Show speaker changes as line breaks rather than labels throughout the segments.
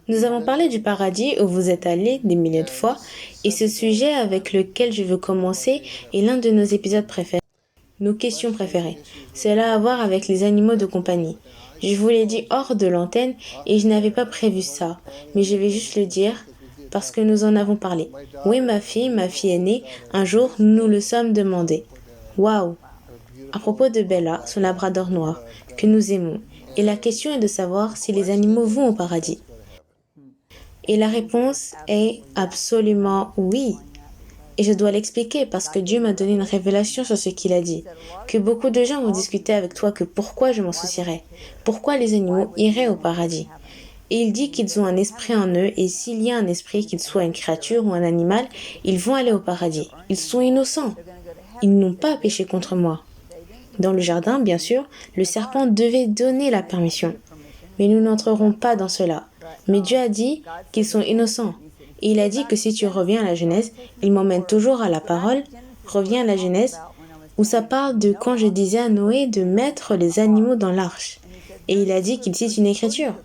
Nous avons parlé du paradis où vous êtes allés des milliers de fois, et ce sujet avec lequel je veux commencer est l'un de nos épisodes préférés, nos questions préférées. Cela a à voir avec les animaux de compagnie. Je vous l'ai dit hors de l'antenne et je n'avais pas prévu ça, mais je vais juste le dire parce que nous en avons parlé. Oui, ma fille aînée, un jour nous nous le sommes demandé. Waouh! À propos de Bella, son labrador noir, que nous aimons. Et la question est de savoir si les animaux vont au paradis. Et la réponse est absolument oui. Et je dois l'expliquer parce que Dieu m'a donné une révélation sur ce qu'il a dit. Que beaucoup de gens vont discuter avec toi que pourquoi je m'en soucierais. Pourquoi les animaux iraient au paradis. Et il dit qu'ils ont un esprit en eux et s'il y a un esprit, qu'il soit une créature ou un animal, ils vont aller au paradis. Ils sont innocents. Ils n'ont pas péché contre moi. Dans le jardin, bien sûr, le serpent devait donner la permission. Mais nous n'entrerons pas dans cela. Mais Dieu a dit qu'ils sont innocents. Et il a dit que si tu reviens à la Genèse, il m'emmène toujours à la parole, reviens à la Genèse, où ça parle de quand je disais à Noé de mettre les animaux dans l'arche. Et il a dit qu'il cite une écriture.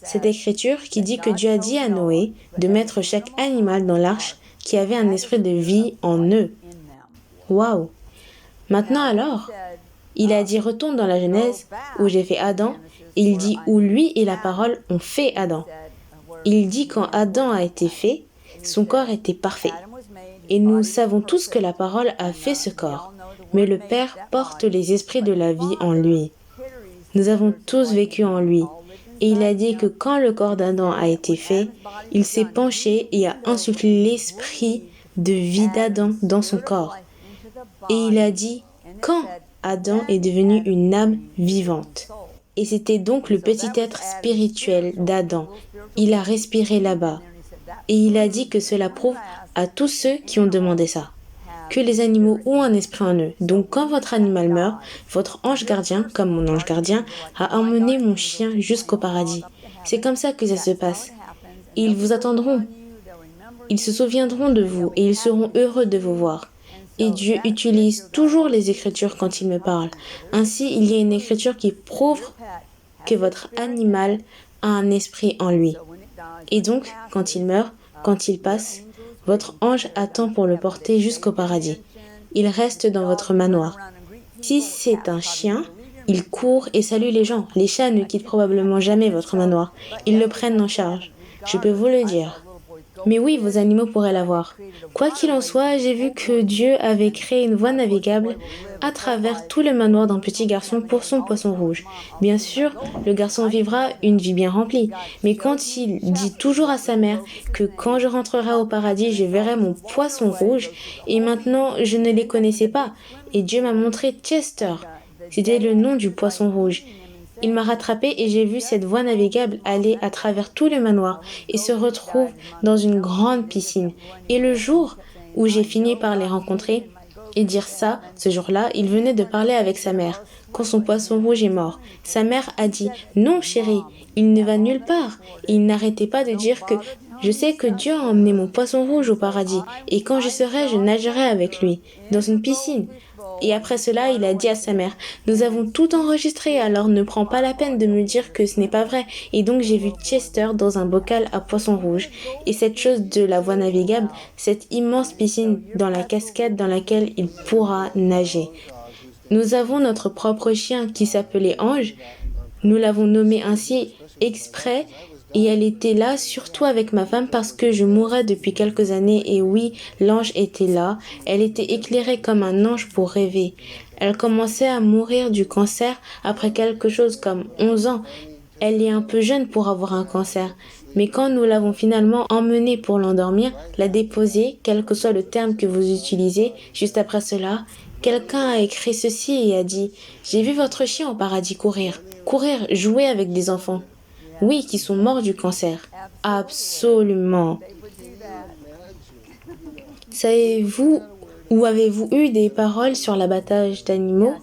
Cette écriture qui dit que Dieu a dit à Noé de mettre chaque animal dans l'arche qui avait un esprit de vie en eux. Waouh! Maintenant alors, il a dit retourne dans la Genèse où j'ai fait Adam, et il dit où lui et la parole ont fait Adam. Il dit quand Adam a été fait, son corps était parfait. Et nous savons tous que la parole a fait ce corps, mais le Père porte les esprits de la vie en lui. Nous avons tous vécu en lui. Et il a dit que quand le corps d'Adam a été fait, il s'est penché et a insufflé l'esprit de vie d'Adam dans son corps. Et il a dit quand Adam est devenu une âme vivante. Et c'était donc le petit être spirituel d'Adam. Il a respiré là-bas. Et il a dit que cela prouve à tous ceux qui ont demandé ça, que les animaux ont un esprit en eux. Donc quand votre animal meurt, votre ange gardien, comme mon ange gardien, a emmené mon chien jusqu'au paradis. C'est comme ça que ça se passe. Et ils vous attendront. Ils se souviendront de vous et ils seront heureux de vous voir. Et Dieu utilise toujours les écritures quand il me parle. Ainsi, il y a une écriture qui prouve que votre animal a un esprit en lui. Et donc, quand il meurt, quand il passe, votre ange attend pour le porter jusqu'au paradis. Il reste dans votre manoir. Si c'est un chien, il court et salue les gens. Les chats ne quittent probablement jamais votre manoir. Ils le prennent en charge. Je peux vous le dire. Mais oui, vos animaux pourraient l'avoir. Quoi qu'il en soit, j'ai vu que Dieu avait créé une voie navigable à travers tout le manoir d'un petit garçon pour son poisson rouge. Bien sûr, le garçon vivra une vie bien remplie, mais quand il dit toujours à sa mère que quand je rentrerai au paradis, je verrai mon poisson rouge, et maintenant je ne les connaissais pas, et Dieu m'a montré Chester. C'était le nom du poisson rouge. Il m'a rattrapé et j'ai vu cette voie navigable aller à travers tout le manoir et se retrouve dans une grande piscine. Et le jour où j'ai fini par les rencontrer et dire ça, ce jour-là, il venait de parler avec sa mère quand son poisson rouge est mort. Sa mère a dit « Non, chérie, il ne va nulle part. » Et il n'arrêtait pas de dire que je sais que Dieu a emmené mon poisson rouge au paradis et quand je serai, je nagerai avec lui dans une piscine. Et après cela, il a dit à sa mère, nous avons tout enregistré, alors ne prends pas la peine de me dire que ce n'est pas vrai. Et donc j'ai vu Chester dans un bocal à poisson rouge. Et cette chose de la voie navigable, cette immense piscine dans la cascade dans laquelle il pourra nager. Nous avons notre propre chien qui s'appelait Ange. Nous l'avons nommé ainsi exprès. Et elle était là, surtout avec ma femme, parce que je mourais depuis quelques années. Et oui, l'ange était là. Elle était éclairée comme un ange pour rêver. Elle commençait à mourir du cancer après quelque chose comme 11 ans. Elle est un peu jeune pour avoir un cancer. Mais quand nous l'avons finalement emmenée pour l'endormir, la déposer, quel que soit le terme que vous utilisez, juste après cela, quelqu'un a écrit ceci et a dit « J'ai vu votre chien au paradis courir, jouer avec des enfants. » Oui, qui sont morts du cancer. Absolument. Savez-vous ou avez-vous eu des paroles sur l'abattage d'animaux?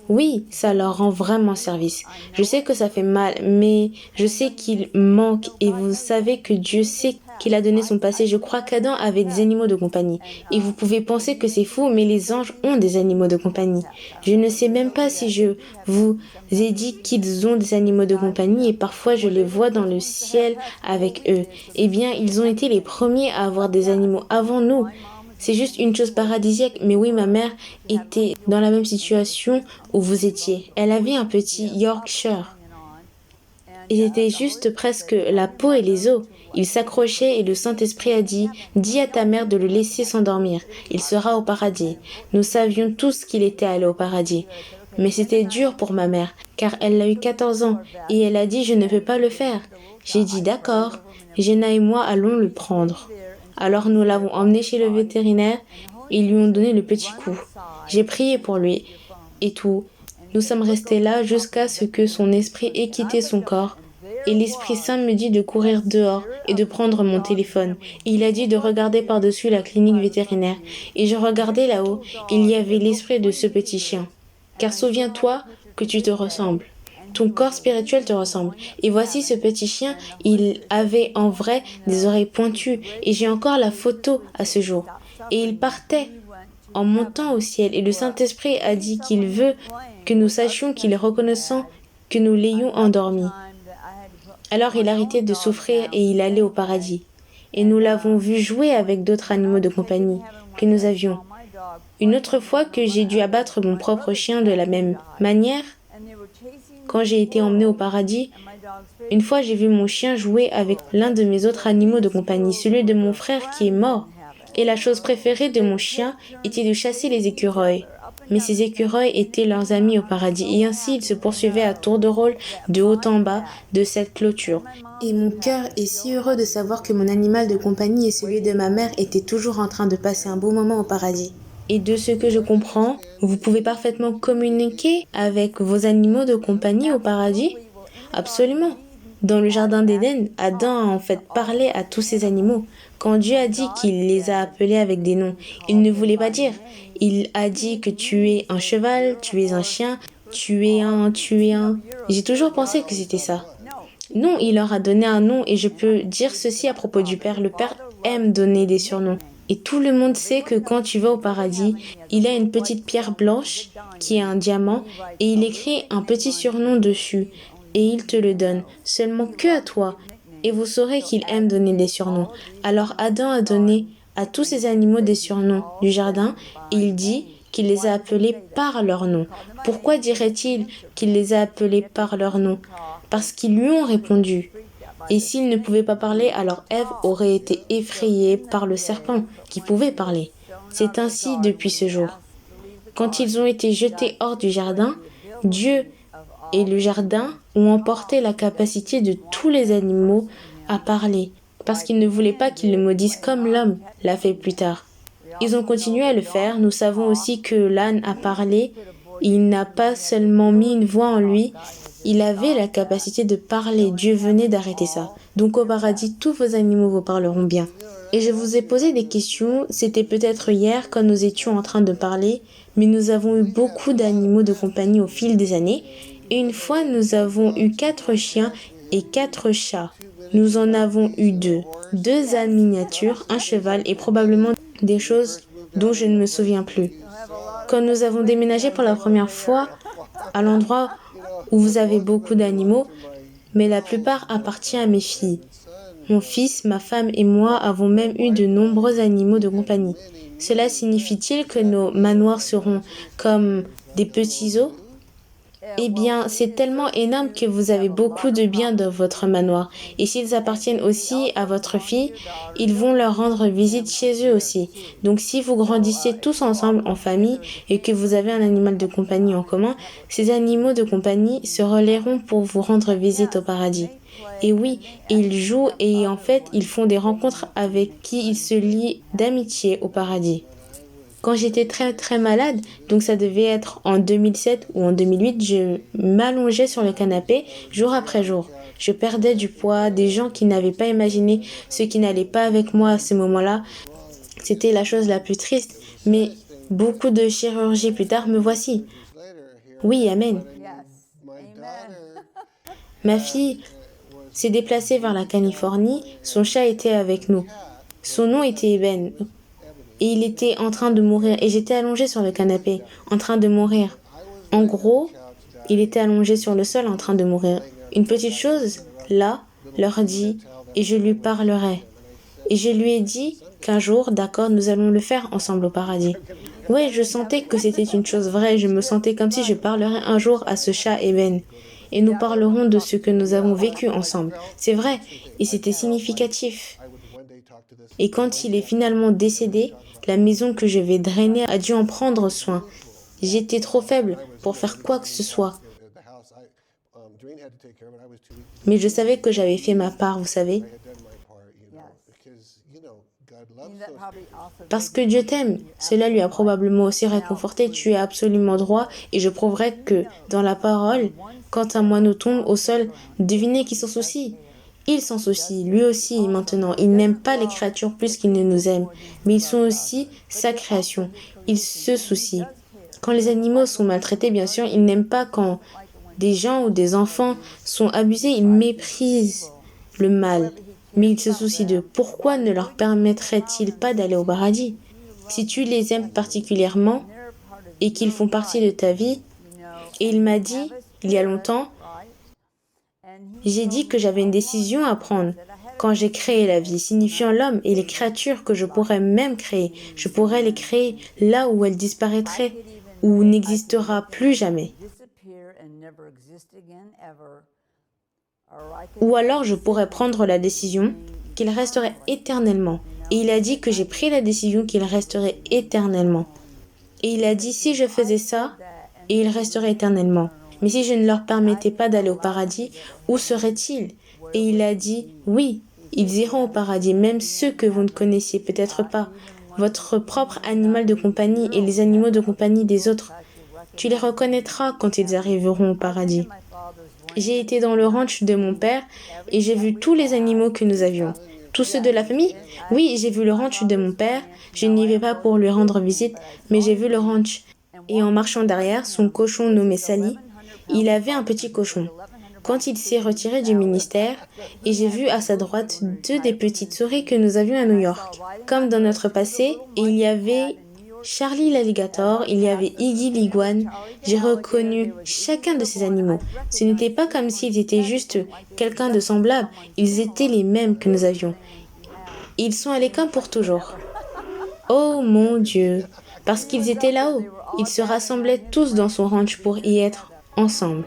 Oui, ça leur rend vraiment service. Je sais que ça fait mal, mais je sais qu'il manque et vous savez que Dieu sait qu'il a donné son passé. Je crois qu'Adam avait des animaux de compagnie. Et vous pouvez penser que c'est fou, mais les anges ont des animaux de compagnie. Je ne sais même pas si je vous ai dit qu'ils ont des animaux de compagnie et parfois je les vois dans le ciel avec eux. Eh bien, ils ont été les premiers à avoir des animaux avant nous. C'est juste une chose paradisiaque, mais oui, ma mère était dans la même situation où vous étiez. Elle avait un petit Yorkshire. Il était juste presque la peau et les os. Il s'accrochait et le Saint-Esprit a dit, « Dis à ta mère de le laisser s'endormir. Il sera au paradis. » Nous savions tous qu'il était allé au paradis. Mais c'était dur pour ma mère, car elle a eu 14 ans, et elle a dit, « Je ne peux pas le faire. » J'ai dit, « D'accord. » Jenna et moi allons le prendre. Alors nous l'avons emmené chez le vétérinaire et ils lui ont donné le petit coup. J'ai prié pour lui et tout. Nous sommes restés là jusqu'à ce que son esprit ait quitté son corps. Et l'Esprit Saint me dit de courir dehors et de prendre mon téléphone. Et il a dit de regarder par-dessus la clinique vétérinaire. Et je regardais là-haut, il y avait l'esprit de ce petit chien. Car souviens-toi que tu te ressembles. Ton corps spirituel te ressemble. Et voici ce petit chien, il avait en vrai des oreilles pointues. Et j'ai encore la photo à ce jour. Et il partait en montant au ciel. Et le Saint-Esprit a dit qu'il veut que nous sachions qu'il est reconnaissant que nous l'ayons endormi. Alors il arrêtait de souffrir et il allait au paradis. Et nous l'avons vu jouer avec d'autres animaux de compagnie que nous avions. Une autre fois que j'ai dû abattre mon propre chien de la même manière, quand j'ai été emmenée au paradis, une fois j'ai vu mon chien jouer avec l'un de mes autres animaux de compagnie, celui de mon frère qui est mort. Et la chose préférée de mon chien était de chasser les écureuils. Mais ces écureuils étaient leurs amis au paradis, et ainsi ils se poursuivaient à tour de rôle, de haut en bas, de cette clôture. Et mon cœur est si heureux de savoir que mon animal de compagnie et celui de ma mère étaient toujours en train de passer un beau moment au paradis. Et de ce que je comprends, vous pouvez parfaitement communiquer avec vos animaux de compagnie au paradis? Absolument. Dans le jardin d'Éden, Adam a en fait parlé à tous ces animaux. Quand Dieu a dit qu'il les a appelés avec des noms, il ne voulait pas dire. Il a dit que tu es un cheval, tu es un chien, tu es un... J'ai toujours pensé que c'était ça. Non, il leur a donné un nom et je peux dire ceci à propos du Père. Le Père aime donner des surnoms. Et tout le monde sait que quand tu vas au paradis, il a une petite pierre blanche qui est un diamant et il écrit un petit surnom dessus et il te le donne, seulement que à toi. Et vous saurez qu'il aime donner des surnoms. Alors Adam a donné à tous ces animaux des surnoms du jardin et il dit qu'il les a appelés par leur nom. Pourquoi dirait-il qu'il les a appelés par leur nom? Parce qu'ils lui ont répondu. Et s'il ne pouvait pas parler, alors Ève aurait été effrayée par le serpent qui pouvait parler. C'est ainsi depuis ce jour. Quand ils ont été jetés hors du jardin, Dieu et le jardin ont emporté la capacité de tous les animaux à parler, parce qu'ils ne voulaient pas qu'ils le maudissent comme l'homme l'a fait plus tard. Ils ont continué à le faire. Nous savons aussi que l'âne a parlé. Il n'a pas seulement mis une voix en lui, il avait la capacité de parler. Dieu venait d'arrêter ça. Donc au paradis, tous vos animaux vous parleront bien. Et je vous ai posé des questions, c'était peut-être hier quand nous étions en train de parler, mais nous avons eu beaucoup d'animaux de compagnie au fil des années. Et une fois, nous avons eu 4 chiens et 4 chats. Nous en avons eu 2. 2 ânes miniatures, un cheval et probablement des choses dont je ne me souviens plus. Quand nous avons déménagé pour la première fois à l'endroit où vous avez beaucoup d'animaux, mais la plupart appartient à mes filles. Mon fils, ma femme et moi avons même eu de nombreux animaux de compagnie. Cela signifie-t-il que nos manoirs seront comme des petits zoos? Eh bien, c'est tellement énorme que vous avez beaucoup de biens dans votre manoir. Et s'ils appartiennent aussi à votre fille, ils vont leur rendre visite chez eux aussi. Donc si vous grandissez tous ensemble en famille et que vous avez un animal de compagnie en commun, ces animaux de compagnie se relaieront pour vous rendre visite au paradis. Et oui, ils jouent et en fait, ils font des rencontres avec qui ils se lient d'amitié au paradis. Quand j'étais très malade, donc ça devait être en 2007 ou en 2008, je m'allongeais sur le canapé jour après jour. Je perdais du poids, des gens qui n'avaient pas imaginé ce qui n'allait pas avec moi à ce moment-là. C'était la chose la plus triste, mais beaucoup de chirurgie plus tard, me voici. Oui, amen. Ma fille s'est déplacé vers la Californie, son chat était avec nous. Son nom était Eben. Et il était en train de mourir. Et j'étais allongée sur le canapé, en train de mourir. En gros, il était allongé sur le sol en train de mourir. Une petite chose, là, leur dit, et je lui parlerai. Et je lui ai dit qu'un jour, d'accord, nous allons le faire ensemble au paradis. Ouais, je sentais que c'était une chose vraie. Je me sentais comme si je parlerais un jour à ce chat Eben. Et nous parlerons de ce que nous avons vécu ensemble. C'est vrai, et c'était significatif. Et quand il est finalement décédé, la maison que je vais drainer a dû en prendre soin. J'étais trop faible pour faire quoi que ce soit. Mais je savais que j'avais fait ma part, vous savez. Parce que Dieu t'aime, cela lui a probablement aussi réconforté. Tu es absolument droit et je prouverai que, dans la parole, quand un moineau tombe au sol, devinez qui s'en soucie. Il s'en soucie, lui aussi maintenant. Il n'aime pas les créatures plus qu'il ne nous aime, mais ils sont aussi sa création. Il se soucie. Quand les animaux sont maltraités, bien sûr, il n'aime pas quand des gens ou des enfants sont abusés, il méprise le mal. Mais il se soucie d'eux. Pourquoi ne leur permettrait-il pas d'aller au paradis? Si tu les aimes particulièrement et qu'ils font partie de ta vie, et il m'a dit, il y a longtemps, j'ai dit que j'avais une décision à prendre quand j'ai créé la vie, signifiant l'homme et les créatures que je pourrais même créer. Je pourrais les créer là où elles disparaîtraient, ou n'existera plus jamais. Ou alors je pourrais prendre la décision qu'il resterait éternellement. Et il a dit que j'ai pris la décision qu'il resterait éternellement. Et il a dit si je faisais ça, et il resterait éternellement. Mais si je ne leur permettais pas d'aller au paradis, où seraient-ils? Et il a dit oui, ils iront au paradis, même ceux que vous ne connaissiez peut-être pas. Votre propre animal de compagnie et les animaux de compagnie des autres. Tu les reconnaîtras quand ils arriveront au paradis. J'ai été dans le ranch de mon père et j'ai vu tous les animaux que nous avions. Tous ceux de la famille? Oui, j'ai vu le ranch de mon père. Je n'y vais pas pour lui rendre visite, mais j'ai vu le ranch. Et en marchant derrière, son cochon nommé Sally, il avait un petit cochon. Quand il s'est retiré du ministère, et j'ai vu à sa droite deux des petites souris que nous avions à New York. Comme dans notre passé, et il y avait Charlie l'alligator, il y avait Iggy l'iguane. J'ai reconnu chacun de ces animaux. Ce n'était pas comme s'ils étaient juste quelqu'un de semblable, ils étaient les mêmes que nous avions. Ils sont allés comme pour toujours. Oh mon Dieu! Parce qu'ils étaient là-haut. Ils se rassemblaient tous dans son ranch pour y être ensemble.